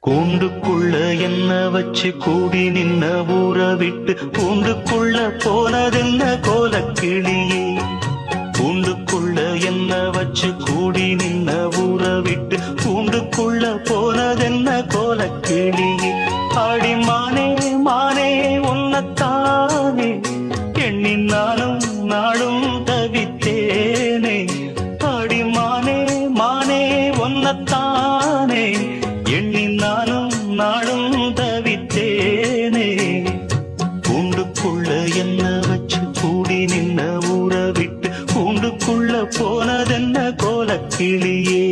கூண்டுக்குள்ள என்ன வச்சு கூடி நின்ன ஊற விட்டு கூண்டுக்குள்ள போனதென்ன கோலக்கிளியே. கூண்டுக்குள்ள என்ன வச்சு கூடி நின்ன ஊற விட்டு கூண்டுக்குள்ள போனதென்ன கோலக்கிளியே. ஆடி மானே மானே உன்னத்தானே எண்ணி நானும் நாளும் தவித்தேனே. ஆடி மானே மானே உன்னத்தானே எண்ணி நானும் நாளும் தவித்தேனே. கூண்டுக்குள்ள என்ன வச்சு கூடி நின்ன ஊற விட்டு கூண்டுக்குள்ள போனதென்ன கோலக்கிளியே.